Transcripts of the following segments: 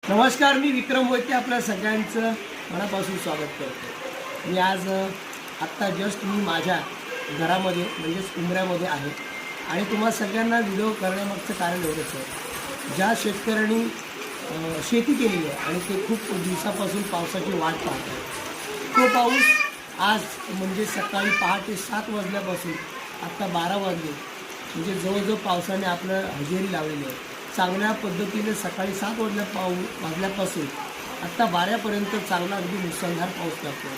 नमस्कार, मी विक्रम मोहिते आपल्या सगळ्यांचं मनापासून स्वागत करतो। मी आज आत्ता जस्ट मी माझ्या घरामध्ये म्हणजेच उमऱ्यामध्ये आहे आणि तुम्हा सगळ्यांना व्हिडिओ करण्यामागचं कारण एवढंच आहे। ज्या शेतकऱ्यांनी शेती केलेली आहे आणि ते खूप दिवसापासून पावसाची वाट पाहत आहेत, तो पाऊस आज म्हणजे सकाळी पहाटे 7 वाजल्यापासून आत्ता 12 वाजले, म्हणजे जवळजवळ पावसाने आपलं हजेरी लावलेली आहे। चांगल्या पद्धतीने सकाळी 7 वाजल्यापासून आत्ता 12पर्यंत चांगला अगदी मुसळधार पाऊस लागतो।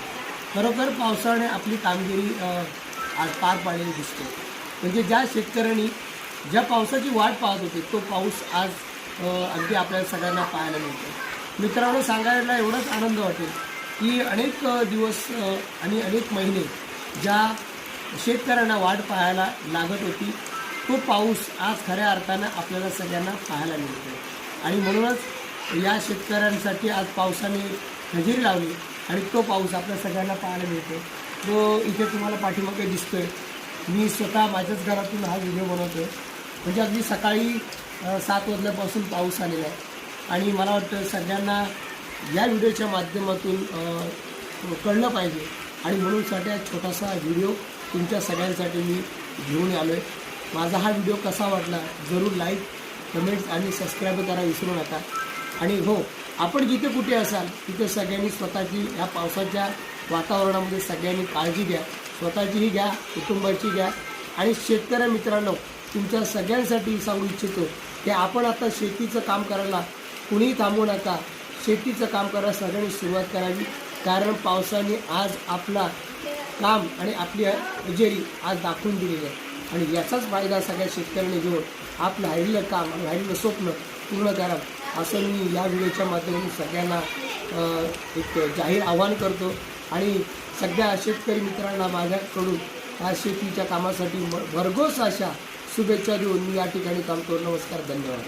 खरोखर पावसाने आपली कामगिरी आज पार पाडलेली दिसते। म्हणजे ज्या शेतकऱ्यांनी ज्या पावसाची वाट पाहत होते तो पाऊस आज अगदी आपल्याला सगळ्यांना पाहायला मिळतो। मित्रांनो, सांगायला एवढाच आनंद वाटेल की अनेक दिवस आणि अनेक महिने ज्या शेतकऱ्यांना वाट पाहायला लागत होती तो पाऊस आज खऱ्या अर्थानं आपल्याला सगळ्यांना पाहायला मिळतो आणि म्हणूनच या शेतकऱ्यांसाठी आज पावसाने हजेरी लावली आणि तो पाऊस आपल्या सगळ्यांना पाहायला मिळतो। तो इथे तुम्हाला पाठीमागे दिसतोय। मी स्वतः माझ्याच घरातून हा व्हिडिओ बनवतो आहे। म्हणजे अगदी सकाळी 7 वाजल्यापासून पाऊस आलेला आहे आणि मला वाटतं सगळ्यांना या व्हिडिओच्या माध्यमातून कळलं पाहिजे आणि म्हणून साठी हा छोटासा व्हिडिओ तुमच्या सगळ्यांसाठी मी घेऊन आलो आहे। माझा हा व्हिडिओ कसा वाटला जरूर लाईक, कमेंट्स आणि सबस्क्राईब करायला विसरू नका। आणि हो, आपण जिथे कुठे असाल तिथे सगळ्यांनी स्वतःची या पावसाच्या वातावरणामध्ये सगळ्यांनी काळजी घ्या, स्वतःचीही घ्या, कुटुंबाची घ्या। आणि शेतकरी मित्रांनो, तुमच्या सगळ्यांसाठी सांगू इच्छितो की आपण आता शेतीचं काम करायला कुणीही थांबू नका। शेतीचं काम करायला सगळ्यांनी सुरुवात करावी, कारण पावसाने आज आपला काम आणि आपली हजेरी आज दाखवून दिलेली आहे आणि याचाच फायदा सगळ्या शेतकऱ्यांनी घेऊन आपलं राहिलेलं काम आणि राहिलेलं स्वप्न पूर्ण करावं असं मी या व्हिडिओच्या माध्यमातून सगळ्यांना एक जाहीर आवाहन करतो। आणि सगळ्या शेतकरी मित्रांना माझ्याकडून या शेतीच्या कामासाठी भरघोस अशा शुभेच्छा देऊन मी या ठिकाणी थांबतो। नमस्कार, धन्यवाद।